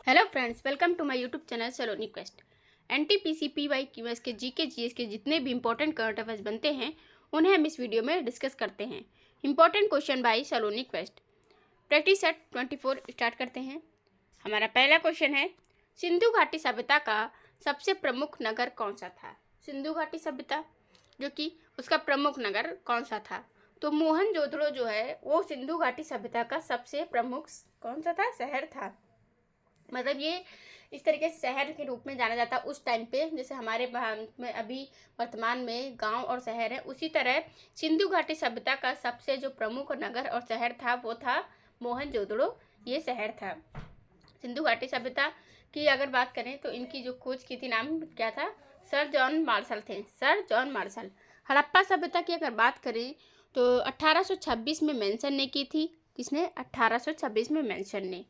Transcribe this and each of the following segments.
Hello friends, welcome to my YouTube channel Saloni quest. NTPC PY Qs के GK GS के जितने भी important current affairs बनते हैं उन्हें हम इस वीडियो में डिस्कस करते हैं। Important question by Saloni quest. Practice set 24 start करते हैं। हमारा पहला क्वेश्चन है, सिंधु घाटी सभ्यता का सबसे प्रमुख नगर कौन सा था। सिंधु घाटी सभ्यता जो कि उसका प्रमुख नगर कौन सा था। तो मोहनजोदड़ो जो है वो सिंधु घाटी सभ्यता का सबसे प्रमुख कौन सा था, शहर था। मतलब ये इस तरीके से शहर के रूप में जाना जाता उस टाइम पे, जैसे हमारे में अभी वर्तमान में गांव और शहर है, उसी तरह सिंधु घाटी सभ्यता का सबसे जो प्रमुख नगर और शहर था वो था मोहनजोदड़ो। ये शहर था। सिंधु घाटी सभ्यता की अगर बात करें तो इनकी जो खोज की थी, नाम क्या था, सर जॉन मार्शल थे, सर जॉन मार्शल। हड़प्पा सभ्यता की अगर बात करें तो 1826 में मेंशन ने की थी। किसने? 1826 में मेंशन ने।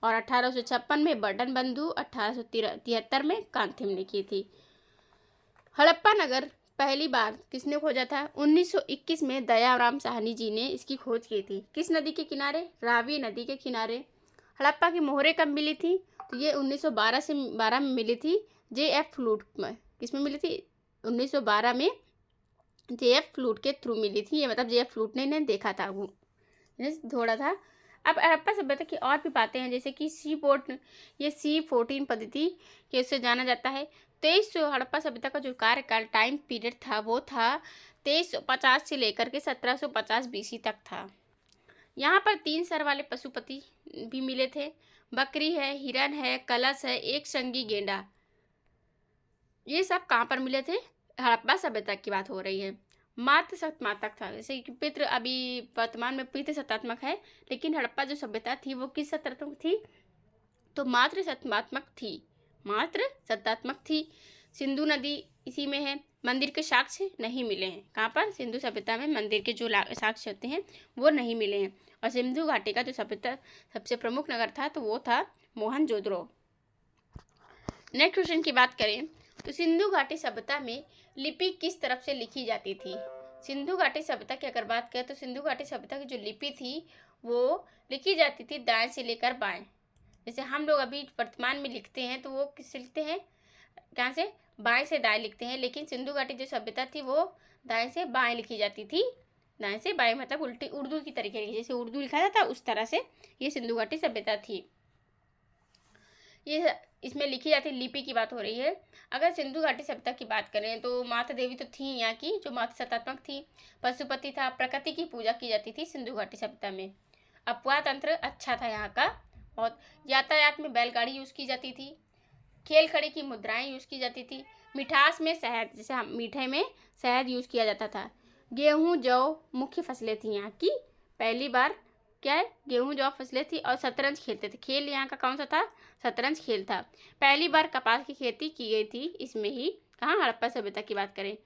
और 1856 में बर्डन बंधु, 1873 में कांथिम ने की थी। हड़प्पा नगर पहली बार किसने खोजा था? 1921 में दयाराम साहनी जी ने इसकी खोज की थी। किस नदी के किनारे? रावी नदी के किनारे। हड़प्पा की मोहरें कब मिली थी? तो ये 1912 में मिली थी, JF फ्लूट में। किस में मिली थी? 1912 में JF फ्लूट के थ्रू मिली थी। ये मतलब JF फ्लूट ने इन्हें देखा था, वो थोड़ा था। अब हड़प्पा सभ्यता की और भी बातें हैं, जैसे कि ये C14 पद्धति के उससे जाना जाता है। 2300 हड़प्पा सभ्यता का जो कार्यकाल टाइम पीरियड था वो था 2350 से लेकर के 1750 BC तक था। यहाँ पर 3 सर वाले पशुपति भी मिले थे। बकरी है, हिरन है, कलश है, एक संगी गेंडा। ये सब कहाँ पर मिले थे? हड़प्पा सभ्यता की बात हो रही है। मातृ सत्मात्मक था, जैसे कि पितृ अभी वर्तमान में पितृ सत्तात्मक है, लेकिन हड़प्पा जो सभ्यता थी वो किस सत्तात्मक थी? तो मातृ सत्तात्मक थी, मातृ सत्तात्मक थी। सिंधु नदी इसी में है। मंदिर के साक्ष्य नहीं मिले हैं। कहाँ पर? सिंधु सभ्यता में मंदिर के जो साक्ष्य होते हैं वो नहीं मिले हैं। और सिंधु घाटी का जो सभ्यता सबसे प्रमुख नगर था तो वो था मोहनजोदड़ो। नेक्स्ट क्वेश्चन की बात करें तो सिंधु घाटी सभ्यता में लिपि किस तरफ से लिखी जाती थी। सिंधु घाटी सभ्यता की अगर बात करें तो सिंधु घाटी सभ्यता की जो लिपि थी वो लिखी जाती थी दाएं से लेकर बाएं। जैसे हम लोग अभी वर्तमान में लिखते हैं तो वो किस लिखते हैं? कहाँ से? बाएं से दाएं लिखते हैं। लेकिन सिंधु घाटी जो सभ्यता थी वो दाएं से बाएं लिखी जाती थी। दाएं से बाएं मतलब उल्टी उर्दू की तरीके की, जैसे उर्दू लिखा जाता उस तरह से ये सिंधु घाटी सभ्यता थी। ये इसमें लिखी जाती लिपि की बात हो रही है। अगर सिंधु घाटी सभ्यता की बात करें तो माता देवी तो थी यहाँ की, जो माता सत्तात्मक थी। पशुपति था, प्रकृति की पूजा की जाती थी सिंधु घाटी सभ्यता में। अपवाह तंत्र अच्छा था यहाँ का बहुत। यातायात में बैलगाड़ी यूज़ की जाती थी। खेल खड़ी की मुद्राएं यूज़ की जाती थी। मिठास में शहद, जैसे हम मीठे में शहद यूज़ किया जाता था। गेहूँ जौ मुख्य फसलें थी यहाँ की। पहली बार क्या है? गेहूँ जौ फसलें थी। और शतरंज खेलते थे। खेल यहाँ का कौन सा था? शतरंज खेल था। पहली बार कपास की खेती की गई थी इसमें ही। कहाँ? हड़प्पा सभ्यता की बात करें,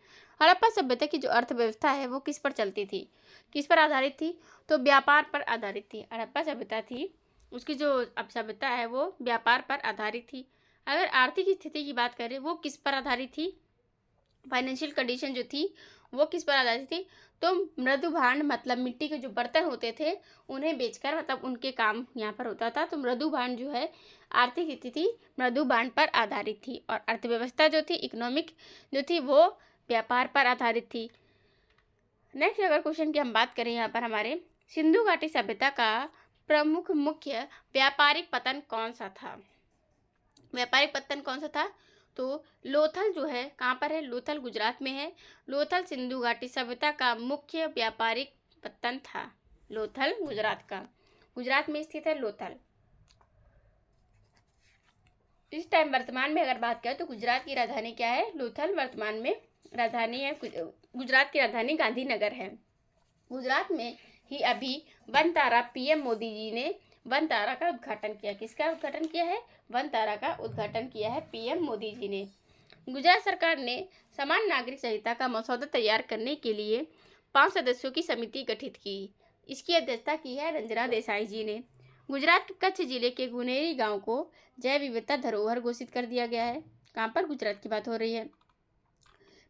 हड़प्पा सभ्यता की जो अर्थव्यवस्था है वो किस पर चलती थी, किस पर आधारित थी? तो व्यापार पर आधारित थी। हड़प्पा सभ्यता थी उसकी जो अब सभ्यता है वो व्यापार पर आधारित थी। अगर आर्थिक स्थिति की बात करें वो किस पर आधारित थी? फाइनेंशियल कंडीशन जो थी वो किस पर आधारित थी? तो मृदु भांड, मतलब मिट्टी के जो बर्तन होते थे उन्हें बेचकर, मतलब उनके काम यहाँ पर होता था। तो मृदु भांड जो है आर्थिक स्थिति मृदु भांड पर आधारित थी। और अर्थव्यवस्था जो थी, इकोनॉमिक जो थी, वो व्यापार पर आधारित थी। नेक्स्ट अगर क्वेश्चन की हम बात करें, यहाँ पर हमारे सिंधु घाटी सभ्यता का प्रमुख मुख्य व्यापारिक पतन कौन सा था? व्यापारिक पतन कौन सा था? तो लोथल जो है, कहाँ पर है? लोथल गुजरात में है। लोथल सिंधु घाटी सभ्यता का मुख्य व्यापारिक पतन था। लोथल गुजरात का, गुजरात में स्थित है लोथल। इस टाइम वर्तमान में अगर बात करें तो गुजरात की राजधानी क्या है? लोथल वर्तमान में राजधानी है। गुजरात की राजधानी गांधीनगर है। गुजरात में ही अभी वनतारा PM मोदी जी ने वनतारा का उद्घाटन किया। किसका उद्घाटन किया है? वनतारा का उद्घाटन किया है PM मोदी जी ने। गुजरात सरकार ने समान नागरिक संहिता का मसौदा तैयार करने के लिए 5 सदस्यों की समिति गठित की। इसकी अध्यक्षता की है रंजना देसाई जी ने। गुजरात के कच्छ जिले के गुनेरी गांव को जैव विविधता धरोहर घोषित कर दिया गया है। कहाँ पर? गुजरात की बात हो रही है।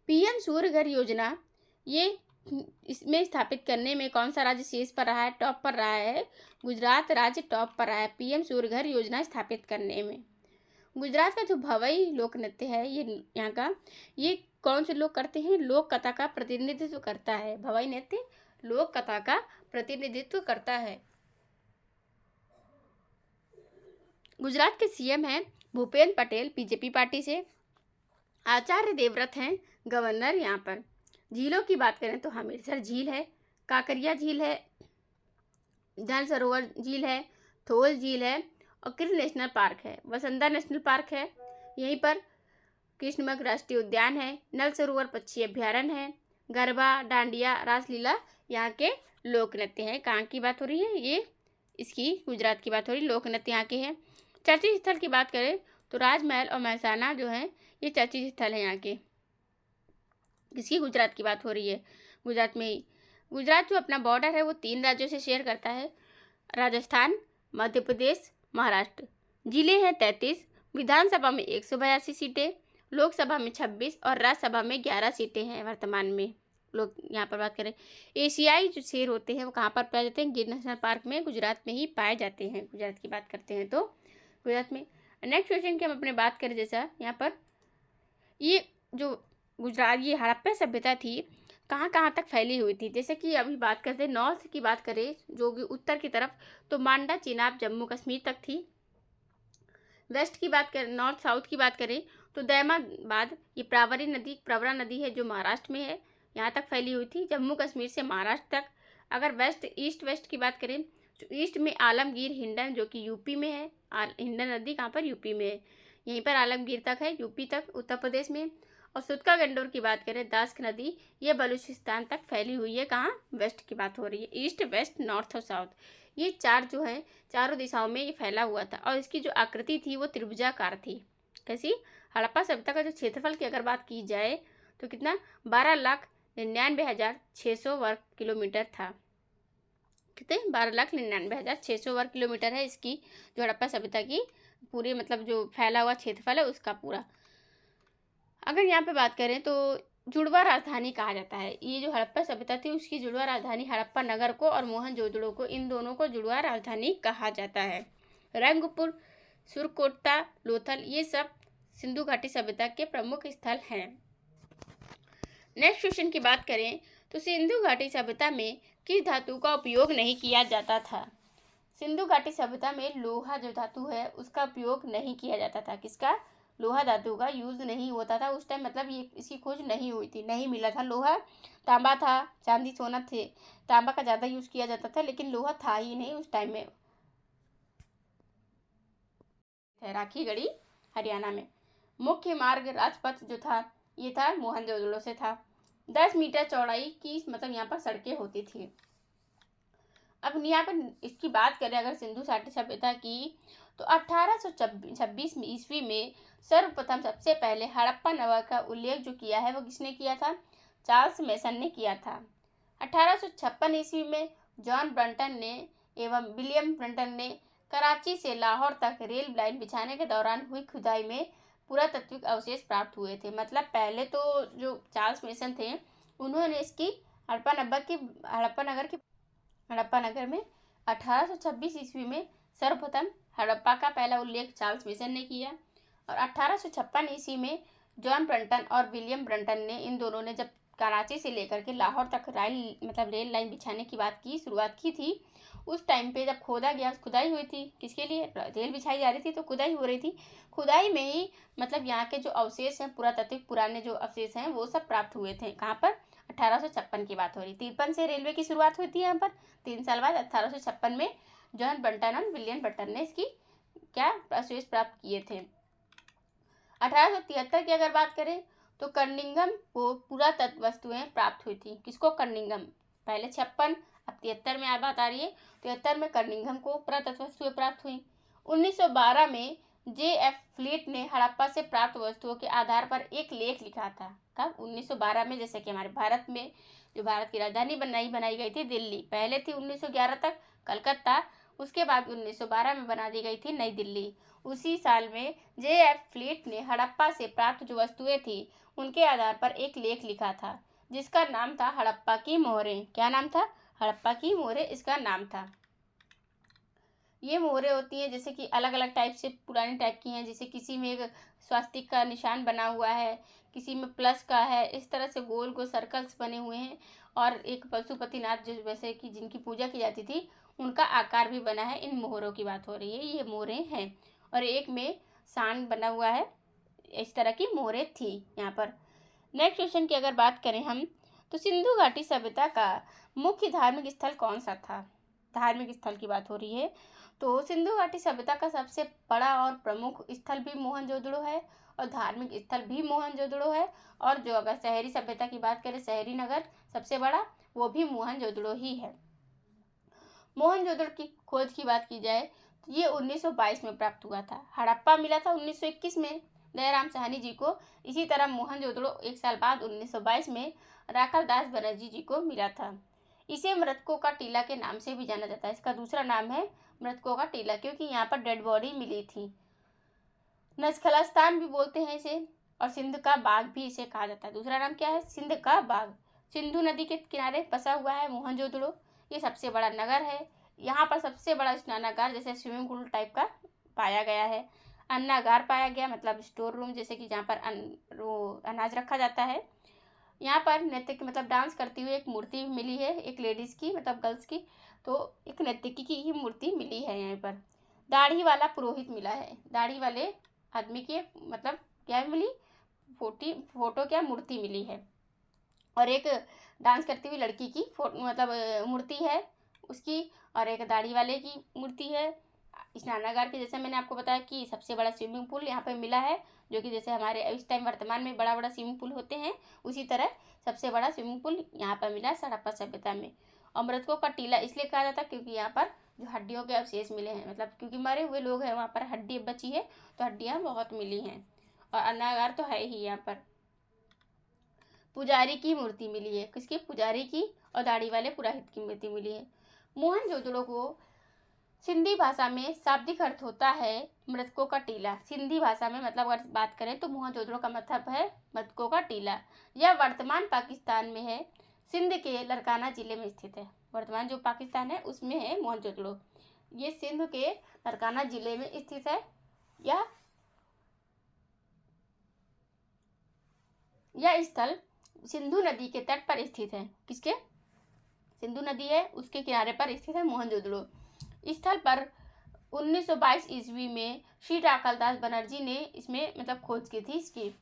PM सूर्य घर योजना, ये इसमें स्थापित करने में कौन सा राज्य शीर्ष पर रहा है? टॉप पर रहा है। गुजरात राज्य टॉप पर रहा है PM सूर्य घर योजना स्थापित करने में। गुजरात का जो भवई लोक नृत्य है ये यहाँ का, ये कौन से लोग करते हैं? लोक कथा का प्रतिनिधित्व करता है। भवई नृत्य लोक कथा का प्रतिनिधित्व करता है। गुजरात के सीएम हैं भूपेंद्र पटेल बीजेपी पार्टी से। आचार्य देवव्रत हैं गवर्नर यहाँ पर। झीलों की बात करें तो हमीरसर झील है, काकरिया झील है, जल सरोवर झील है, थोल झील है और कृष्ण नेशनल पार्क है। वसंदा नेशनल पार्क है, यहीं पर कृष्णमृग राष्ट्रीय उद्यान है, नल सरोवर पक्षी अभ्यारण्य है, गरबा, डांडिया, रासलीला यहाँ के लोक नृत्य हैं। कहाँ की बात हो रही है? ये इसकी गुजरात की बात हो रही है। लोक नृत्य यहाँ के हैं। चर्चित स्थल की बात करें तो राजमहल और महसाना जो है ये चर्चित स्थल है यहाँ के। किसकी? गुजरात की बात हो रही है। गुजरात में ही, गुजरात जो अपना बॉर्डर है वो 3 राज्यों से शेयर करता है, राजस्थान, मध्य प्रदेश, महाराष्ट्र। जिले हैं 33, विधानसभा में 182 सीटें, लोकसभा में 26 और राज्यसभा में 11 सीटें हैं वर्तमान में। लोग यहाँ पर बात करें, एशियाई जो शेर होते हैं वो कहाँ पर पाए जाते हैं? गिर नेशनल पार्क में गुजरात में ही पाए जाते हैं। गुजरात की बात करते हैं तो गुजरात में। नेक्स्ट क्वेश्चन की हम अपने बात करें, जैसा यहाँ पर ये जो गुजरात ये हड़प्पा सभ्यता थी कहाँ कहाँ तक फैली हुई थी? जैसे कि अभी बात करते हैं नॉर्थ की बात करें जो कि उत्तर की तरफ, तो मांडा, चिनाब, जम्मू कश्मीर तक थी। वेस्ट की बात करें, नॉर्थ साउथ की बात करें तो दैमाबाद, ये प्रवरा नदी है जो महाराष्ट्र में है, यहाँ तक फैली हुई थी, जम्मू कश्मीर से महाराष्ट्र तक। अगर ईस्ट वेस्ट की बात करें तो ईस्ट में आलमगीर, हिंडन जो कि यूपी में है। हिंडन नदी कहाँ पर? यूपी में है, यहीं पर आलमगीर तक है, यूपी तक, उत्तर प्रदेश में। और सुतका गंडोर की बात करें, दास्क नदी, ये बलूचिस्तान तक फैली हुई है। कहाँ? वेस्ट की बात हो रही है। ईस्ट, वेस्ट, नॉर्थ और साउथ, ये 4 जो है चारों दिशाओं में ये फैला हुआ था। और इसकी जो आकृति थी वो त्रिभुजाकार थी। कैसी? हड़प्पा सभ्यता का जो क्षेत्रफल की अगर बात की जाए तो कितना? 12,99,600 वर्ग किलोमीटर था। कितने? 12,99,600 वर्ग किलोमीटर है इसकी जो हड़प्पा सभ्यता की पूरी मतलब जो फैला हुआ क्षेत्रफल है उसका पूरा। अगर यहाँ पे बात करें तो जुड़वा राजधानी कहा जाता है। ये जो हड़प्पा सभ्यता थी उसकी जुड़वा राजधानी हड़प्पा नगर को और मोहनजोदड़ो को, इन दोनों को जुड़वा राजधानी कहा जाता है। रंगपुर, सुरकोटा, लोथल, ये सब सिंधु घाटी सभ्यता के प्रमुख स्थल हैं। नेक्स्ट क्वेश्चन की बात करें तो सिंधु घाटी सभ्यता में किस धातु का उपयोग नहीं किया जाता था? सिंधु घाटी सभ्यता में लोहा जो धातु है उसका उपयोग नहीं किया जाता था। किसका? लोहा धातु का यूज नहीं होता था उस टाइम, मतलब ये इसकी खोज नहीं हुई थी, नहीं मिला था। लोहा, तांबा था, चांदी, सोना थे, तांबा का ज़्यादा यूज किया जाता था लेकिन लोहा था ही नहीं उस टाइम में। राखीगढ़ी हरियाणा में। मुख्य मार्ग राजपथ जो था ये था मोहनजोदड़ो से था। 10 मीटर चौड़ाई की मतलब यहाँ पर सड़कें होती थी। अब यहाँ पर इसकी बात करें अगर सिंधु घाटी सभ्यता की तो 1826 ईस्वी में सर्वप्रथम सबसे पहले हड़प्पा नगर का उल्लेख जो किया है वो किसने किया था? चार्ल्स मेसन ने किया था। 1856 ईस्वी में जॉन ब्रंटन ने एवं विलियम ब्रंटन ने कराची से लाहौर तक रेल लाइन बिछाने के दौरान हुई खुदाई में पुरातात्विक अवशेष प्राप्त हुए थे। मतलब पहले तो जो चार्ल्स मेसन थे उन्होंने इसकी हड़प्पा नगर में 1826 ईस्वी में सर्वप्रथम हड़प्पा का पहला उल्लेख चार्ल्स मेसन ने किया। और 1856 ईस्वी में जॉन ब्रंटन और विलियम ब्रंटन ने, इन दोनों ने जब कराची से लेकर के लाहौर तक रेल लाइन बिछाने की शुरुआत की थी, उस टाइम पे जब खोदा गया, खुदाई हुई थी, किसके लिए? रेल बिछाई जा रही थी तो खुदाई हो रही थी। खुदाई में ही मतलब यहाँ के जो अवशेष हैं, पुरातात्विक पुराने जो अवशेष हैं वो सब प्राप्त हुए थे। कहाँ पर? 1856 की बात हो रही। 53 से रेलवे की शुरुआत हुई थी यहाँ पर। 3 साल बाद 1856 में जॉन ब्रंटन और विलियम ब्रंटन ने इसकी क्या अवशेष प्राप्त किए थे। 1873 की अगर बात करें तो कर्निंघम को पुरातत्व वस्तुएं प्राप्त हुई थी। किसको? कर्निंघम। पहले 56, अब 73 में बात आ रही है। 73 में कर्निंघम को पुरातत्व वस्तुएं प्राप्त हुई। 1912 में J.F. फ्लीट ने हड़प्पा से प्राप्त वस्तुओं के आधार पर एक लेख लिखा था। कब? 1912 में। जैसे कि हमारे भारत में जो भारत की राजधानी बनाई गई थी दिल्ली, पहले थी 1911 तक कलकत्ता, उसके बाद 1912 में बना दी गई थी नई दिल्ली। उसी साल में J.F. फ्लीट ने हड़प्पा से प्राप्त जो वस्तुएं थी उनके आधार पर एक लेख लिखा था जिसका नाम था हड़प्पा की मोहरें। क्या नाम था? हड़प्पा की मोहरें इसका नाम था। ये मोहरें होती हैं जैसे कि अलग अलग टाइप से, पुरानी टाइप की हैं, जैसे किसी में एक स्वास्तिक का निशान बना हुआ है, किसी में प्लस का है, इस तरह से गोल गोल सर्कल्स बने हुए हैं। और एक पशुपतिनाथ जो वैसे कि जिनकी पूजा की जाती थी, उनका आकार भी बना है। इन मोहरों की बात हो रही है, ये मोहरें हैं। और एक में सांड बना हुआ है, इस तरह की मोहरें थी यहाँ पर। नेक्स्ट क्वेश्चन की अगर बात करें हम, तो सिंधु घाटी सभ्यता का मुख्य धार्मिक स्थल कौन सा था? धार्मिक स्थल की बात हो रही है, तो सिंधु घाटी सभ्यता का सबसे बड़ा और प्रमुख स्थल भी मोहनजोदड़ो है, और धार्मिक स्थल भी मोहनजोदड़ो है। और जो अगर शहरी सभ्यता की बात करें, शहरी नगर सबसे बड़ा, वो भी मोहनजोदड़ो ही है। मोहनजोदड़ो की खोज की बात की जाए तो ये 1922 में प्राप्त हुआ था। हड़प्पा मिला था 1921 में दयाराम साहनी जी को। इसी तरह मोहनजोदड़ो एक साल बाद 1922 में राखल दास बनर्जी जी को मिला था। इसे मृतकों का टीला के नाम से भी जाना जाता है। इसका दूसरा नाम है मृतकों का टीला, क्योंकि यहाँ पर डेड बॉडी मिली थी। नजखलास्तान भी बोलते हैं इसे, और सिंध का बाग भी इसे कहा जाता है। दूसरा नाम क्या है? सिंध का बाग। सिंधु नदी के किनारे बसा हुआ है मोहनजोदड़ो। ये सबसे बड़ा नगर है। यहाँ पर सबसे बड़ा स्नानागार जैसे स्विमिंग पूल टाइप का पाया गया है। अन्नागार पाया गया, मतलब स्टोर रूम, जैसे कि जहाँ पर अनाज रखा जाता है। यहाँ पर नृत्य की मतलब डांस करती हुई एक मूर्ति मिली है, एक लेडीज़ की, मतलब गर्ल्स की, तो एक नर्तकी की ही मूर्ति मिली है यहाँ पर। दाढ़ी वाला पुरोहित मिला है। दाढ़ी वाले आदमी की मतलब क्या मिली? फोटो क्या मूर्ति मिली है। और एक डांस करती हुई लड़की की मतलब मूर्ति है उसकी, और एक दाढ़ी वाले की मूर्ति है। स्नानागार की जैसे मैंने आपको बताया कि सबसे बड़ा स्विमिंग पूल यहाँ पे मिला है, जो कि जैसे हमारे इस टाइम वर्तमान में बड़ा बड़ा स्विमिंग पूल होते हैं, उसी तरह सबसे बड़ा स्विमिंग पूल यहाँ पर मिला हड़प्पा सभ्यता में। और मृतकों का टीला इसलिए कहा जाता है क्योंकि यहाँ पर जो हड्डियों के अवशेष मिले हैं, मतलब क्योंकि मरे हुए लोग हैं वहाँ पर, हड्डी बची है तो हड्डियाँ बहुत मिली हैं। और अन्नागार तो है ही यहाँ पर। पुजारी की मूर्ति मिली है, किसकी? पुजारी की। और दाढ़ी वाले पुरोहित की मूर्ति मिली है। मोहनजोदड़ो को सिंधी भाषा में शाब्दिक अर्थ होता है मृतकों का टीला। सिंधी भाषा में मतलब अगर बात करें तो मोहनजोदड़ो का मतलब है मृतकों का टीला। यह वर्तमान पाकिस्तान में है, सिंध के लरकाना जिले में स्थित है। वर्तमान जो पाकिस्तान है उसमें है मोहनजोदड़ो। ये सिंध के लरकाना जिले में स्थित है। यह स्थल सिंधु नदी के तट पर स्थित है। किसके? सिंधु नदी है उसके किनारे पर स्थित है मोहनजोदड़ो। स्थल पर 1922 ईस्वी में श्री राखलदास बनर्जी ने इसमें मतलब खोज की थी इसकी।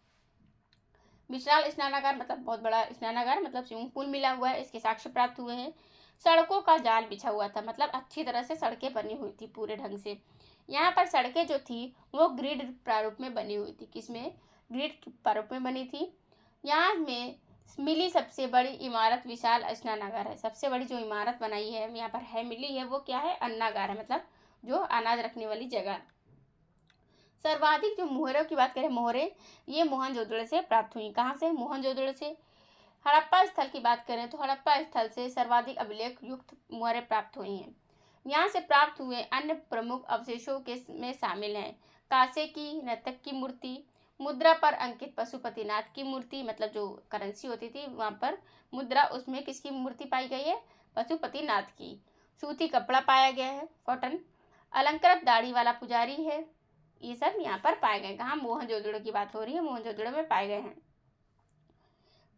विशाल स्नानागार मतलब बहुत बड़ा स्नानागार, मतलब स्विमिंग पूल मिला हुआ है, इसके साक्ष्य प्राप्त हुए हैं। सड़कों का जाल बिछा हुआ था, मतलब अच्छी तरह से सड़कें बनी हुई थी पूरे ढंग से। यहाँ पर सड़कें जो थी वो ग्रिड प्रारूप में बनी हुई थी। किसमें? ग्रिड प्रारूप में बनी थी। यहाँ में मिली सबसे बड़ी इमारत विशाल स्नानागार है। सबसे बड़ी जो इमारत बनाई है यहाँ पर है मिली है वो क्या है? अन्नागार है, मतलब जो अनाज रखने वाली जगह। सर्वाधिक जो मोहरों की बात करें, मोहरें ये मोहनजोदड़ो से प्राप्त हुई। कहाँ से? मोहनजोदड़ो से। हड़प्पा स्थल की बात करें तो हड़प्पा स्थल से सर्वाधिक अभिलेख युक्त मोहरें प्राप्त हुई हैं। यहाँ से प्राप्त हुए अन्य प्रमुख अवशेषों के में शामिल हैं कांसे की नर्तक की मूर्ति, मुद्रा पर अंकित पशुपतिनाथ की मूर्ति, मतलब जो करेंसी होती थी वहाँ पर मुद्रा, उसमें किसकी मूर्ति पाई गई है? पशुपतिनाथ की। सूती कपड़ा पाया गया है, कॉटन। अलंकृत दाढ़ी वाला पुजारी है। ये सब यहाँ पर पाए गए। कहाँ? मोहनजोदड़ो की बात हो रही है, मोहनजोदड़ो में पाए गए हैं।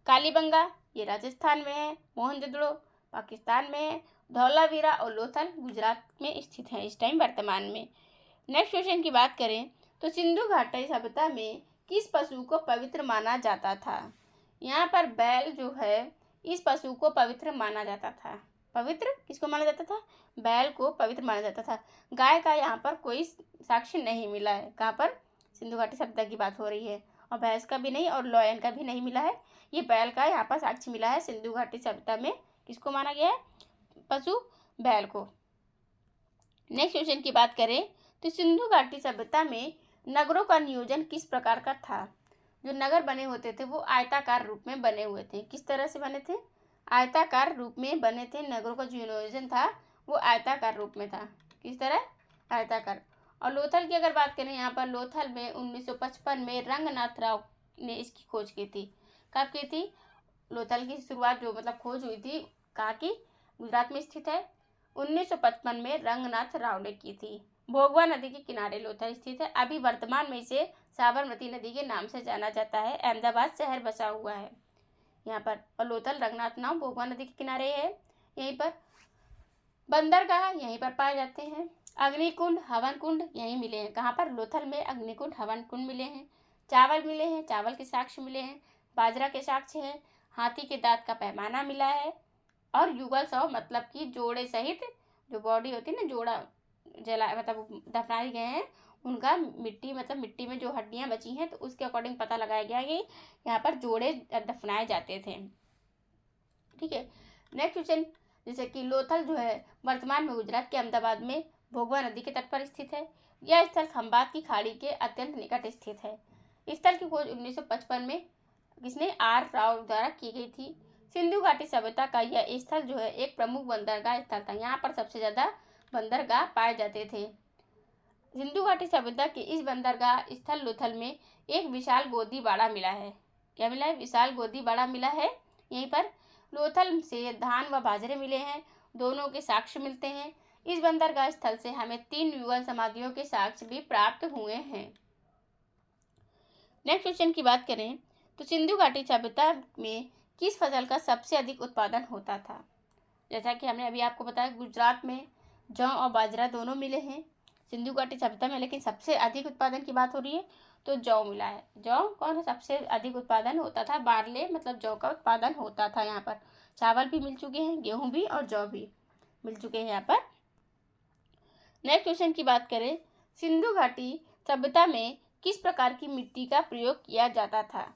कालीबंगा ये राजस्थान में है, मोहनजोदड़ो पाकिस्तान में है, धौलावीरा और लोथल गुजरात में स्थित है इस टाइम वर्तमान में। नेक्स्ट क्वेश्चन की बात करें तो सिंधु घाटी सभ्यता में किस पशु को पवित्र माना जाता था? यहाँ पर बैल जो है इस पशु को पवित्र माना जाता था। पवित्र किसको माना जाता था? बैल को पवित्र माना जाता था। गाय का यहाँ पर कोई साक्ष्य नहीं मिला है। कहाँ पर? सिंधु घाटी सभ्यता की बात हो रही है। और भैंस का भी नहीं और लॉयन का भी नहीं मिला है। ये बैल का यहाँ पर साक्ष्य मिला है। सिंधु घाटी सभ्यता में किसको माना गया है? पशु बैल को। नेक्स्ट क्वेश्चन की बात करें तो सिंधु घाटी सभ्यता में नगरों का नियोजन किस प्रकार का था? जो नगर बने होते थे वो आयताकार रूप में बने हुए थे। किस तरह से बने थे? आयताकार रूप में बने थे। नगरों का जो नियोजन था वो आयताकार रूप में था। किस तरह? आयताकार। और लोथल की अगर बात करें, यहाँ पर लोथल में 1955 में रंगनाथ राव ने इसकी खोज की थी। कब की थी? लोथल की शुरुआत जो मतलब खोज हुई थी कहाँ की? गुजरात में स्थित है। 1955 में रंगनाथ राव ने की थी। भोगवा नदी के किनारे लोथल स्थित है। अभी वर्तमान में इसे साबरमती नदी के नाम से जाना जाता है। अहमदाबाद शहर बसा हुआ है यहाँ पर, और लोथल रंगनाथ नाव भोगवा नदी के किनारे है। यहीं पर बंदरगाह यहीं पर पाए जाते हैं। अग्निकुंड हवन कुंड यहीं मिले हैं। कहाँ पर? लोथल में अग्निकुंड हवन कुंड मिले हैं। चावल मिले हैं, चावल के साक्ष्य मिले हैं। बाजरा के साक्ष्य हैं। हाथी के दांत का पैमाना मिला है। और युगल शव मतलब कि जोड़े सहित जो बॉडी होती है ना, जोड़ा जला मतलब दफनाए गए हैं, उनका मिट्टी मतलब मिट्टी में जो हड्डियां बची हैं तो उसके अकॉर्डिंग पता लगाया गया कि यहाँ पर जोड़े दफनाए जाते थे। ठीक है, नेक्स्ट क्वेश्चन, जैसे कि लोथल जो है वर्तमान में गुजरात के अहमदाबाद में भोगवा नदी के तट पर स्थित है। यह स्थल खंबात की खाड़ी के अत्यंत निकट स्थित है। स्थल की खोज 1955 में किसने? आर राव द्वारा की गई थी। सिंधु घाटी सभ्यता का यह स्थल जो है एक प्रमुख बंदरगाह स्थल था। यहाँ पर सबसे ज्यादा बंदरगाह पाए जाते थे। सिंधु घाटी सभ्यता के इस बंदरगाह स्थल लोथल में एक विशाल गोदी बाड़ा मिला है। क्या मिला है? विशाल गोदी बाड़ा मिला है। यहीं पर लोथल से धान व बाजरे मिले हैं, दोनों के साक्ष्य मिलते हैं। इस बंदरगाह स्थल से हमें 3 युगल समाधियों के साक्ष्य भी प्राप्त हुए हैं। नेक्स्ट क्वेश्चन की बात करें तो सिंधु घाटी सभ्यता में किस फसल का सबसे अधिक उत्पादन होता था? जैसा कि हमने अभी आपको बताया, गुजरात में जौ और बाजरा दोनों मिले हैं सिंधु घाटी सभ्यता में, लेकिन सबसे अधिक उत्पादन की बात हो रही है तो जौ मिला है। जौ कौन है? सबसे अधिक उत्पादन होता था। बार्ले मतलब जौ का उत्पादन होता था। यहाँ पर चावल भी मिल चुके हैं, गेहूं भी और जौ भी मिल चुके हैं यहाँ पर। नेक्स्ट क्वेश्चन की बात करें, सिंधु घाटी सभ्यता में किस प्रकार की मिट्टी का प्रयोग किया जाता था?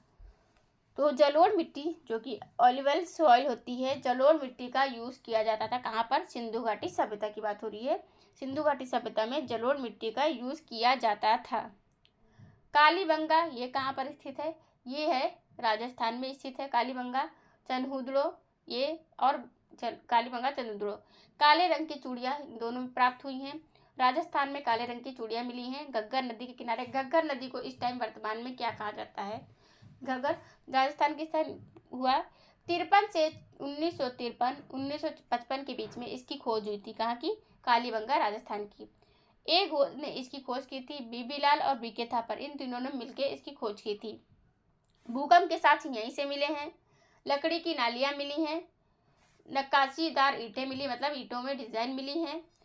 तो जलोढ़ मिट्टी जो कि ऑलिवल सॉइल होती है, जलोढ़ मिट्टी का यूज किया जाता था। कहाँ पर? सिंधु घाटी सभ्यता की बात हो रही है। सिंधु घाटी सभ्यता में जलोढ़ मिट्टी का यूज किया जाता था। कालीबंगा ये कहाँ पर स्थित है? ये है राजस्थान में स्थित है कालीबंगा। चनहुदड़ो ये और कालीबंगा चनहुदड़ो। काले रंग की चूड़ियाँ दोनों में प्राप्त हुई हैं। राजस्थान में काले रंग की चूड़ियाँ मिली हैं घग्गर नदी के किनारे। घग्गर नदी को इस टाइम वर्तमान में क्या कहा जाता है? घग्गर राजस्थान के स्थान हुआ 53 से 1953 के बीच में इसकी खोज हुई थी। कहाँ की? कालीबंगा राजस्थान की। ए घोष ने इसकी खोज की थी। बीबी लाल और बीके थापर इन तीनों ने मिलकर इसकी खोज की थी। भूकंप के साथ यहीं से मिले हैं। लकड़ी की नालियां मिली हैं। नक्काशीदार ईंटें मिली मतलब ईंटों में डिजाइन मिली हैं।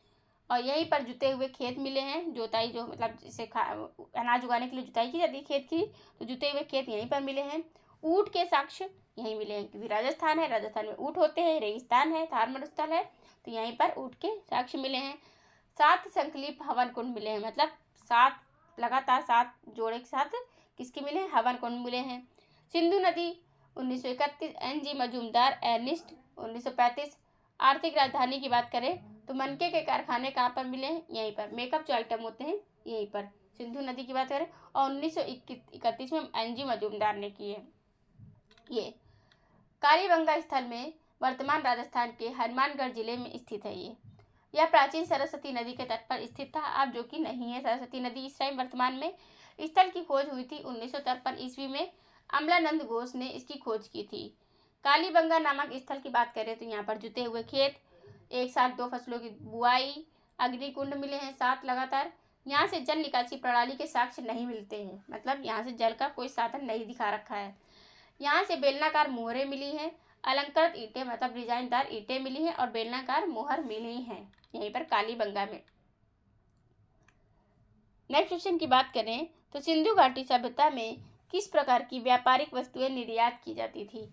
और यहीं पर जुते हुए खेत मिले हैं। जुताई जो मतलब जिसे अनाज उगाने के लिए जुताई की जाती है खेत की, तो जुते हुए खेत यहीं पर मिले हैं। ऊंट के साक्ष्य यहीं मिले हैं क्योंकि राजस्थान है, राजस्थान में ऊंट होते हैं। रेगिस्तान है, थार मरुस्थल है, तो यहीं पर ऊंट के साक्ष्य मिले हैं। 7 संकलित हवन कुंड मिले हैं मतलब 7 लगातार 7 जोड़े के साथ किसके मिले हैं? हवन कुंड मिले हैं। सिंधु नदी 1931। NG मजूमदार एर्निस्ट 1935। आर्थिक राजधानी की बात करें तो मनके के कारखाने कहाँ पर मिले हैं? यहीं पर। मेकअप जो आइटम होते हैं यहीं पर। सिंधु नदी की बात करें और 1931 में NG मजूमदार ने की है। ये कालीबंगा स्थल में वर्तमान राजस्थान के हनुमानगढ़ जिले में स्थित है। यह प्राचीन सरस्वती नदी के तट पर स्थित था, अब जो कि नहीं है सरस्वती नदी इस टाइम वर्तमान में। स्थल की खोज हुई थी 1953 ईस्वी में। अमलानंद घोष ने इसकी खोज की थी। कालीबंगा नामक स्थल की बात करें तो यहाँ पर जुते हुए खेत, एक साथ 2 फसलों की बुआई, अग्निकुंड मिले हैं 7 लगातार। यहाँ से जल निकासी प्रणाली के साक्ष्य नहीं मिलते हैं मतलब यहाँ से जल का कोई साधन नहीं दिखा रखा है। यहाँ से बेलनाकार मोहरें मिली हैं। अलंकृत ईंटें मतलब डिजाइनदार ईंटें मिली हैं और बेलनाकार मोहर मिली हैं यहीं पर कालीबंगा में। नेक्स्ट क्वेश्चन की बात करें तो सिंधु घाटी सभ्यता में किस प्रकार की व्यापारिक वस्तुएं निर्यात की जाती थी?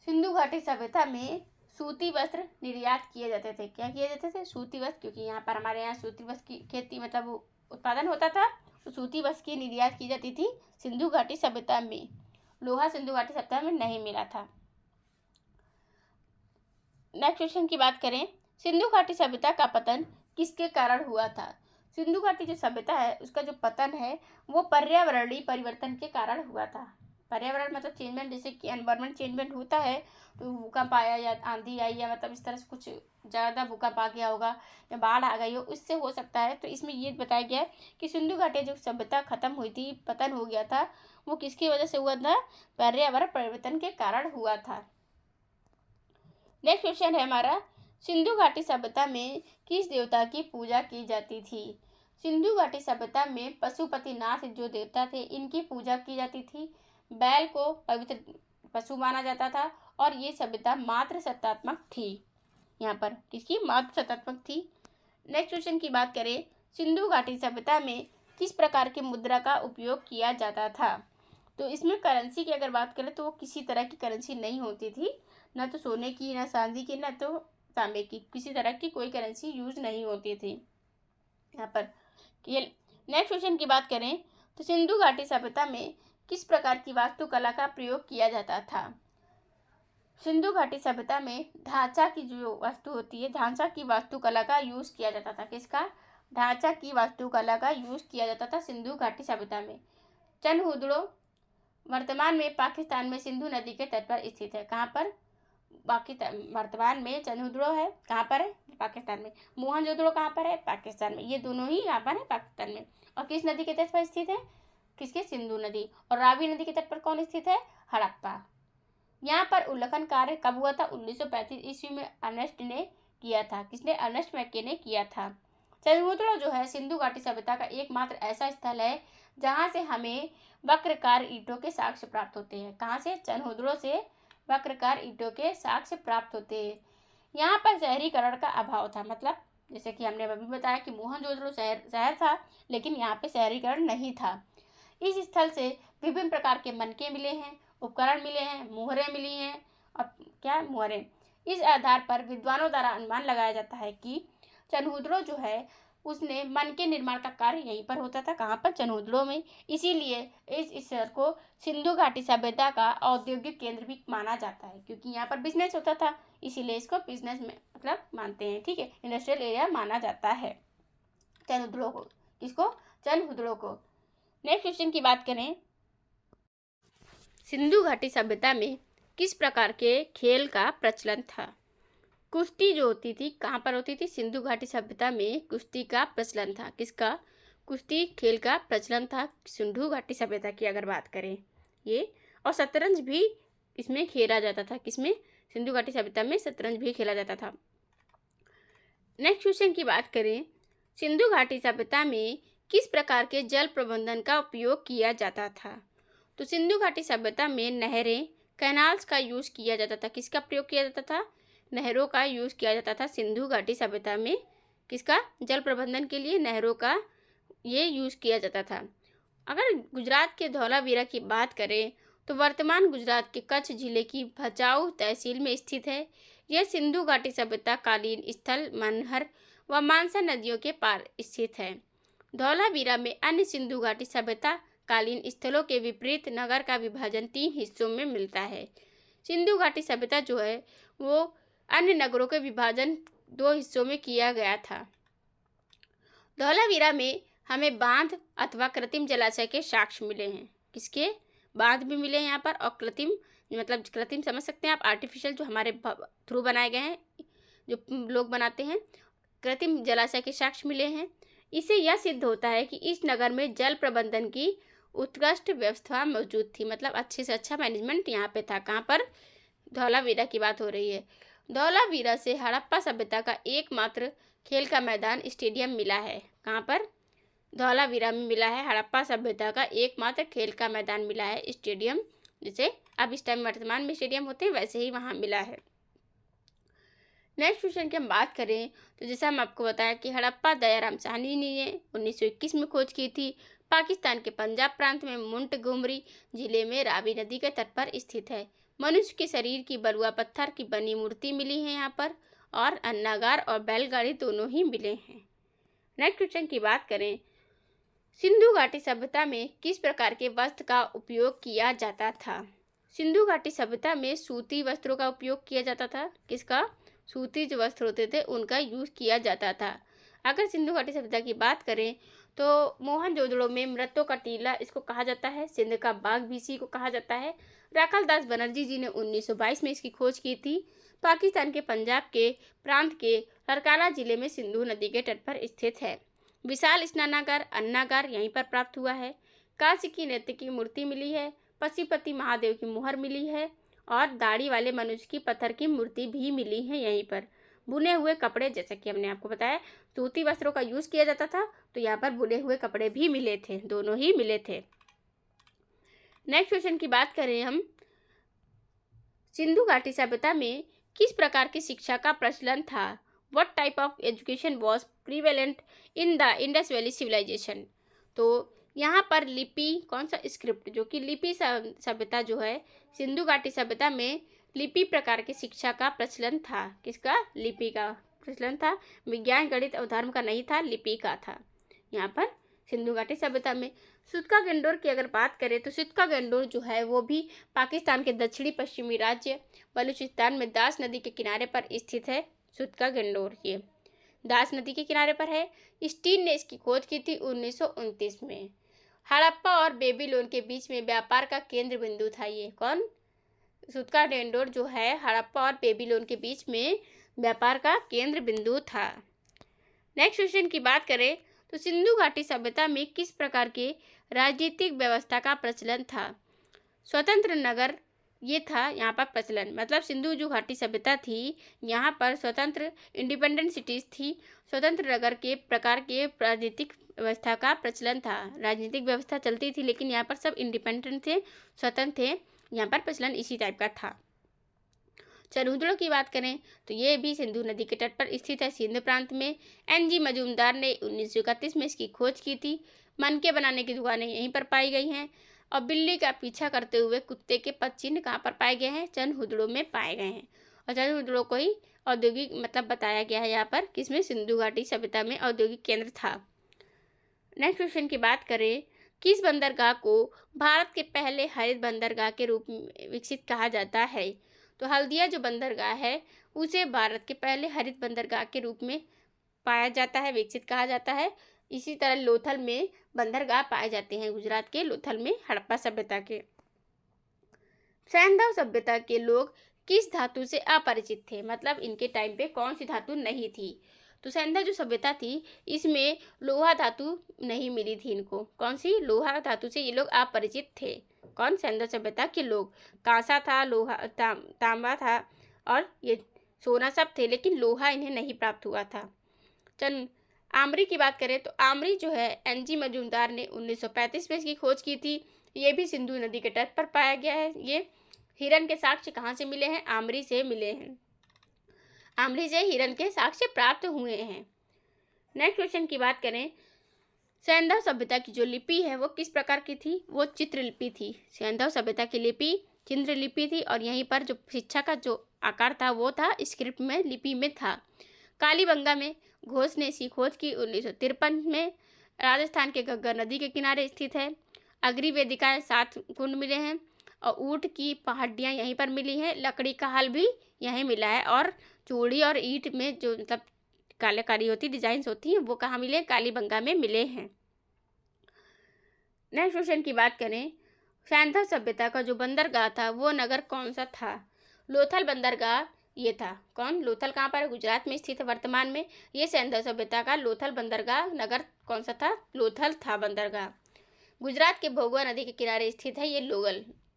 सिंधु घाटी सभ्यता में सूती वस्त्र निर्यात किए जाते थे। क्या किए जाते थे? सूती वस्त्र, क्योंकि यहाँ पर हमारे यहाँ सूती वस्त्र की खेती मतलब उत्पादन होता था, तो सूती वस्त्र की निर्यात की जाती थी सिंधु घाटी सभ्यता में। लोहा सिंधु घाटी सभ्यता में नहीं मिला था। नेक्स्ट क्वेश्चन की बात करें, सिंधु घाटी सभ्यता का पतन किसके कारण हुआ था? सिंधु घाटी जो सभ्यता है उसका जो पतन है वो पर्यावरणीय परिवर्तन के कारण हुआ था। पर्यावरण मतलब चेंजमेंट, जैसे कि एनवायरमेंट चेंजमेंट होता है तो भूकंप आया या आंधी आई या मतलब इस तरह से कुछ ज़्यादा भूकंप आ गया होगा या बाढ़ आ गई हो, इससे हो सकता है। तो इसमें ये बताया गया है कि सिंधु घाटी जो सभ्यता खत्म हुई थी, पतन हो गया था, वो किसकी वजह से हुआ था? पर्यावरण परिवर्तन के कारण हुआ था। नेक्स्ट क्वेश्चन है हमारा, सिंधु घाटी सभ्यता में किस देवता की पूजा की जाती थी? सिंधु घाटी सभ्यता में पशुपतिनाथ जो देवता थे इनकी पूजा की जाती थी। बैल को पवित्र पशु माना जाता था और ये सभ्यता मात्र सत्तात्मक थी। यहाँ पर किसकी मात्र सत्तात्मक थी। नेक्स्ट क्वेश्चन की बात करें, सिंधु घाटी सभ्यता में किस प्रकार की मुद्रा का उपयोग किया जाता था? तो इसमें करेंसी की अगर बात करें तो वो किसी तरह की करेंसी नहीं होती थी, न तो सोने की, न चांदी की, न तो तांबे की, किसी तरह की कोई करेंसी यूज नहीं होती थी यहाँ पर। नेक्स्ट क्वेश्चन की बात करें तो सिंधु घाटी सभ्यता में किस प्रकार की वास्तुकला का प्रयोग किया जाता था? सिंधु घाटी सभ्यता में ढांचा की जो वस्तु होती है, ढांचा की वास्तुकला का यूज किया जाता था। किसका? ढांचा की वास्तुकला का यूज किया जाता था सिंधु घाटी सभ्यता में। चनहुदड़ो वर्तमान में पाकिस्तान में सिंधु नदी के तट पर स्थित है। कहाँ पर? वर्तमान में चनहुदड़ो है, कहाँ पर है? पाकिस्तान में। मोहनजोदड़ो कहाँ पर है? पाकिस्तान में। ये दोनों ही यहाँ पर है पाकिस्तान में। और किस नदी के तट पर स्थित है? किसके? सिंधु नदी। और रावी नदी के तट पर कौन स्थित है? हड़प्पा। यहाँ पर उल्लेखन कार्य कब हुआ था? 1935 ईस्वी में अर्नेस्ट ने किया था। किसने? अर्नेस्ट मैके ने किया था। चनहुदड़ो जो है सिंधु घाटी सभ्यता का एकमात्र ऐसा स्थल है जहाँ से हमें वक्रकार ईंटों के साक्ष्य प्राप्त होते हैं। कहाँ से? चनहुदड़ो से वक्रकार ईंटों के साक्ष्य प्राप्त होते हैं। यहाँ पर शहरीकरण का अभाव था, मतलब जैसे कि हमने अभी बताया कि मोहनजोदड़ो शहर था, लेकिन यहाँ पे शहरीकरण नहीं था। इस स्थल से विभिन्न प्रकार के मनके मिले हैं, उपकरण मिले हैं, मुहरें मिली हैं। और क्या? मुहरें। इस आधार पर विद्वानों द्वारा अनुमान लगाया जाता है कि चनहुदड़ो जो है उसने मन के निर्माण का कार्य यहीं पर होता था। कहाँ पर? चनहुदड़ो में। इसीलिए इस शहर को सिंधु घाटी सभ्यता का औद्योगिक केंद्र भी माना जाता है, क्योंकि यहाँ पर बिजनेस होता था, इसीलिए इसको बिजनेस में मतलब मानते हैं। ठीक है, इंडस्ट्रियल एरिया माना जाता है चनहुदड़ो को। किसको? चनहुदड़ो को। नेक्स्ट क्वेश्चन की बात करें, सिंधु घाटी सभ्यता में किस प्रकार के खेल का प्रचलन था? कुश्ती जो होती थी कहाँ पर होती थी? सिंधु घाटी सभ्यता में कुश्ती का प्रचलन था। किसका? कुश्ती खेल का प्रचलन था सिंधु घाटी सभ्यता की अगर बात करें ये। और शतरंज भी इसमें खेला जाता था। किसमें? सिंधु घाटी सभ्यता में शतरंज भी खेला जाता था। नेक्स्ट क्वेश्चन की बात करें, सिंधु घाटी सभ्यता में किस प्रकार के जल प्रबंधन का उपयोग किया जाता था? तो सिंधु घाटी सभ्यता में नहरें, कैनाल्स का यूज किया जाता था। किसका प्रयोग किया जाता था? नहरों का यूज किया जाता था सिंधु घाटी सभ्यता में। किसका? जल प्रबंधन के लिए नहरों का ये यूज किया जाता था। अगर गुजरात के धौलावीरा की बात करें तो वर्तमान गुजरात के कच्छ जिले की भचाऊ तहसील में स्थित है। यह सिंधु घाटी सभ्यता कालीन स्थल मनहर व मानसा नदियों के पार स्थित है। धौलावीरा में अन्य सिंधु घाटी सभ्यता कालीन स्थलों के विपरीत नगर का विभाजन 3 हिस्सों में मिलता है। सिंधु घाटी सभ्यता जो है वो अन्य नगरों के विभाजन 2 हिस्सों में किया गया था। धौलावीरा में हमें बांध अथवा कृत्रिम जलाशय के साक्ष्य मिले हैं। किसके? बांध भी मिले हैं यहाँ पर, और कृत्रिम मतलब कृत्रिम समझ सकते हैं आप, आर्टिफिशियल जो हमारे थ्रू बनाए गए हैं, जो लोग बनाते हैं, कृत्रिम जलाशय के साक्ष्य मिले हैं। इससे यह सिद्ध होता है कि इस नगर में जल प्रबंधन की उत्कृष्ट व्यवस्था मौजूद थी, मतलब अच्छे से अच्छा मैनेजमेंट यहाँ पे था। कहाँ पर? धौलावीरा की बात हो रही है। धौलावीरा से हड़प्पा सभ्यता का एकमात्र खेल का मैदान स्टेडियम मिला है। कहाँ पर? धौलावीरा में मिला है हड़प्पा सभ्यता का एकमात्र खेल का मैदान मिला है, स्टेडियम। जैसे अब इस टाइम वर्तमान में स्टेडियम होते हैं वैसे ही वहाँ मिला है। नेक्स्ट क्वेश्चन की हम बात करें तो जैसे हम आपको बताया कि हड़प्पा दयाराम साहनी ने 1921 में खोज की थी। पाकिस्तान के पंजाब प्रांत में मोंटगोमरी जिले में रावी नदी के तट पर स्थित है। मनुष्य के शरीर की बलुआ पत्थर की बनी मूर्ति मिली है यहाँ पर, और अन्नागार और बैलगाड़ी दोनों ही मिले हैं। नेक्स्ट क्वेश्चन की बात करें, सिंधु घाटी सभ्यता में किस प्रकार के वस्त्र का उपयोग किया जाता था? सिंधु घाटी सभ्यता में सूती वस्त्रों का उपयोग किया जाता था। किसका? सूती जो वस्त्र होते थे उनका यूज किया जाता था। अगर सिंधु घाटी सभ्यता की बात करें तो मोहनजोदड़ो में मृत्यों का टीला इसको कहा जाता है, सिंध का बाग भी इसी को कहा जाता है। राखाल दास बनर्जी जी ने 1922 में इसकी खोज की थी। पाकिस्तान के पंजाब के प्रांत के लरकाना जिले में सिंधु नदी के तट पर स्थित है। विशाल स्नानागार अन्नागार यहीं पर प्राप्त हुआ है। काशी की नृत्य की मूर्ति मिली है। पशुपति महादेव की मुहर मिली है और दाढ़ी वाले मनुष्य की पत्थर की मूर्ति भी मिली है यहीं पर। बुने हुए कपड़े, जैसा कि हमने आपको बताया सूती वस्त्रों का यूज़ किया जाता था, तो यहाँ पर बुने हुए कपड़े भी मिले थे, दोनों ही मिले थे। नेक्स्ट क्वेश्चन की बात करें हम, सिंधु घाटी सभ्यता में किस प्रकार की शिक्षा का प्रचलन था? What type of education was prevalent in the Indus Valley civilisation? तो यहाँ पर लिपि, कौन सा स्क्रिप्ट, जो कि लिपि सभ्यता जो है, सिंधु घाटी सभ्यता में लिपि प्रकार की शिक्षा का प्रचलन था। किसका? लिपि का प्रचलन था। विज्ञान, गणित और धर्म का नहीं था, लिपि का था यहाँ पर सिंधु घाटी सभ्यता में। सुत्का गंडोर की अगर बात करें तो सुत्का गंडोर जो है वो भी पाकिस्तान के दक्षिणी पश्चिमी राज्य बलूचिस्तान में दास नदी के किनारे पर स्थित है। सुत्का गंडोर ये दास नदी के किनारे पर है। स्टीन ने इसकी खोज की थी 1929 में। हड़प्पा और बेबीलोन के बीच में व्यापार का केंद्र बिंदु था ये। कौन? सुत्का गंडोर जो है हड़प्पा और बेबीलोन के बीच में व्यापार का केंद्र बिंदु था। नेक्स्ट क्वेश्चन की बात करें तो सिंधु घाटी सभ्यता में किस प्रकार के राजनीतिक व्यवस्था का प्रचलन था? स्वतंत्र नगर ये था यहाँ पर प्रचलन, मतलब सिंधु जो घाटी सभ्यता थी यहाँ पर स्वतंत्र इंडिपेंडेंट सिटीज थी, स्वतंत्र नगर के प्रकार के राजनीतिक व्यवस्था का प्रचलन था। राजनीतिक व्यवस्था चलती थी लेकिन यहाँ पर सब इंडिपेंडेंट थे, स्वतंत्र थे, यहाँ पर प्रचलन इसी टाइप का था। चरहुदड़ों की बात करें तो ये भी सिंधु नदी के तट पर स्थित है, सिंध प्रांत में। NG मजूमदार ने 1931 में इसकी खोज की थी। मनके बनाने की दुकानें यहीं पर पाई गई हैं और बिल्ली का पीछा करते हुए कुत्ते के पदचिन्ह कहाँ पर पाए गए हैं? चरहुदड़ों में पाए गए हैं। और चरहुदड़ों को ही औद्योगिक मतलब बताया गया है यहाँ पर, किसमें? सिंधु घाटी सभ्यता में औद्योगिक केंद्र था। नेक्स्ट क्वेश्चन की बात करें, किस बंदरगाह को भारत के पहले हरित बंदरगाह के रूप में विकसित कहा जाता है? तो हल्दिया जो बंदरगाह है उसे भारत के पहले हरित बंदरगाह के रूप में पाया जाता है, विकसित कहा जाता है। इसी तरह लोथल में बंदरगाह पाए जाते हैं, गुजरात के लोथल में, हड़प्पा सभ्यता के। सैंधव सभ्यता के लोग किस धातु से अपरिचित थे? मतलब इनके टाइम पे कौन सी धातु नहीं थी? तो सैंधव जो सभ्यता थी इसमें लोहा धातु नहीं मिली थी इनको। कौन सी? लोहा धातु से ये लोग अपरिचित थे। कौन? सैंधव सभ्यता के लोग। कांसा था, लोहा, तांबा था और ये सोना सब थे, लेकिन लोहा इन्हें नहीं प्राप्त हुआ था। आमरी की बात करें तो आमरी जो है NG मजूमदार ने 1935 में इसकी खोज की थी। ये भी सिंधु नदी के तट पर पाया गया है। ये हिरन के साक्ष्य कहाँ से मिले हैं? आमरी से मिले हैं। आमरी से हिरन के साक्ष्य प्राप्त हुए हैं। नेक्स्ट क्वेश्चन की बात करें, सैंधव सभ्यता की जो लिपि है वो किस प्रकार की थी? वो चित्रलिपि थी। सैंधव सभ्यता की लिपि चित्रलिपि थी और यहीं पर जो शिक्षा का जो आकार था वो था स्क्रिप्ट में, लिपि में था। कालीबंगा में घोष ने इसकी खोज की 1953 में। राजस्थान के घग्गर नदी के किनारे स्थित है। अग्री वेदिकाएँ 7 कुंड मिले हैं और ऊँट की पहाड़ियाँ यहीं पर मिली हैं। लकड़ी का हल भी यहीं मिला है और चूड़ी और ईंट में जो मतलब कलाकारी होती, डिजाइन्स होती हैं, वो कहाँ मिले? कालीबंगा में मिले हैं। नेक्स्ट क्वेश्चन की बात करें, सैंधव सभ्यता का जो बंदरगाह था वो नगर कौन सा था? लोथल बंदरगाह ये था। कौन? लोथल कहाँ पर है? गुजरात में स्थित है वर्तमान में। ये सैंधव सभ्यता का लोथल बंदरगाह नगर कौन सा था? लोथल था बंदरगाह। गुजरात के भोगवा नदी के किनारे स्थित है ये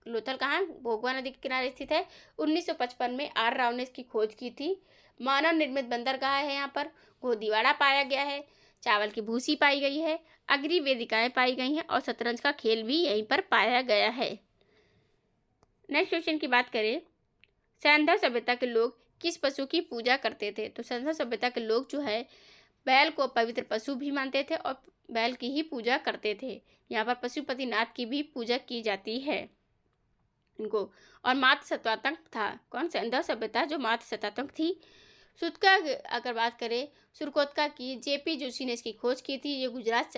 लोथल कहाँ? भोगवा नदी के किनारे स्थित है। 1955 में R राव ने इसकी खोज की थी। मानव निर्मित बंदरगाह है। यहाँ पर गोदीवाड़ा पाया गया है, चावल की भूसी पाई गई है, अग्री वेदिकाएँ पाई गई हैं और शतरंज का खेल भी यहीं पर पाया गया है। नेक्स्ट क्वेश्चन की बात करें, सैंधव सभ्यता के लोग किस पशु की पूजा करते थे? तो सैंधव सभ्यता के लोग जो है बैल को पवित्र पशु भी मानते थे और बैल की ही पूजा करते थे। यहाँ पर पशुपतिनाथ की भी पूजा की जाती है इनको। और मातृ सत्तात्मक था। कौन? सैंधव सभ्यता जो मातृ सत्तात्मक थी। सुतका अगर बात करें, सुरकोतका की JP जोशी ने इसकी खोज की थी। ये गुजरात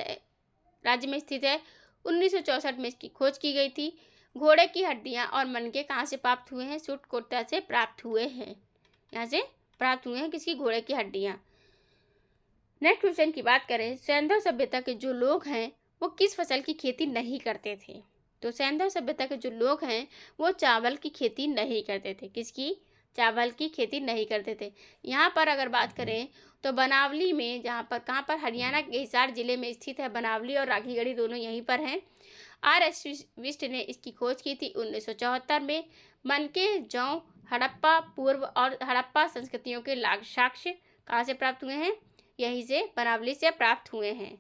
राज्य में स्थित है। 1964 में इसकी खोज की गई थी। घोड़े की हड्डियां और मनके कहाँ से प्राप्त हुए हैं? सुरकोतका से प्राप्त हुए हैं। यहाँ से प्राप्त हुए हैं किसकी? घोड़े की हड्डियां। नेक्स्ट क्वेश्चन की बात करें, सैंधव सभ्यता के जो लोग हैं वो किस फसल की खेती नहीं करते थे? तो सैंधव सभ्यता के जो लोग हैं वो चावल की खेती नहीं करते थे। किसकी? चावल की खेती नहीं करते थे। यहाँ पर अगर बात करें तो बनावली में, जहाँ पर कहाँ पर? हरियाणा के हिसार जिले में स्थित है बनावली और राखीगढ़ी, दोनों यहीं पर हैं। R.S. विस्ट ने इसकी खोज की थी 1974 में। मनकेजौ हड़प्पा पूर्व और हड़प्पा संस्कृतियों के साक्ष्य कहाँ से प्राप्त हुए हैं? यहीं से बनावली से प्राप्त हुए हैं।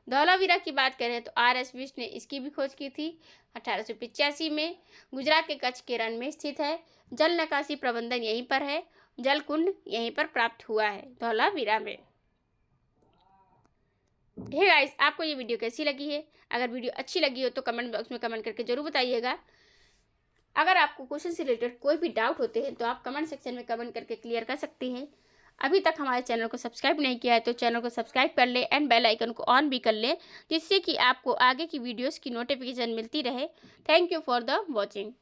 धौलावीरा की बात करें तो R.S. विस्ट ने इसकी भी खोज की थी 1885 में। गुजरात के कच्छ के रण में स्थित है। जल निकासी प्रबंधन यहीं पर है। जल कुंड यहीं पर प्राप्त हुआ है, धौलावीरा में। हे गाइस, आपको ये वीडियो कैसी लगी है? अगर वीडियो अच्छी लगी हो तो कमेंट बॉक्स में कमेंट करके जरूर बताइएगा। अगर आपको क्वेश्चन से रिलेटेड कोई भी डाउट होते हैं तो आप कमेंट सेक्शन में कमेंट करके क्लियर कर सकते हैं। अभी तक हमारे चैनल को सब्सक्राइब नहीं किया है तो चैनल को सब्सक्राइब कर ले एंड बेल आइकन को ऑन भी कर ले, जिससे कि आपको आगे की वीडियोस की नोटिफिकेशन मिलती रहे। Thank you for the watching.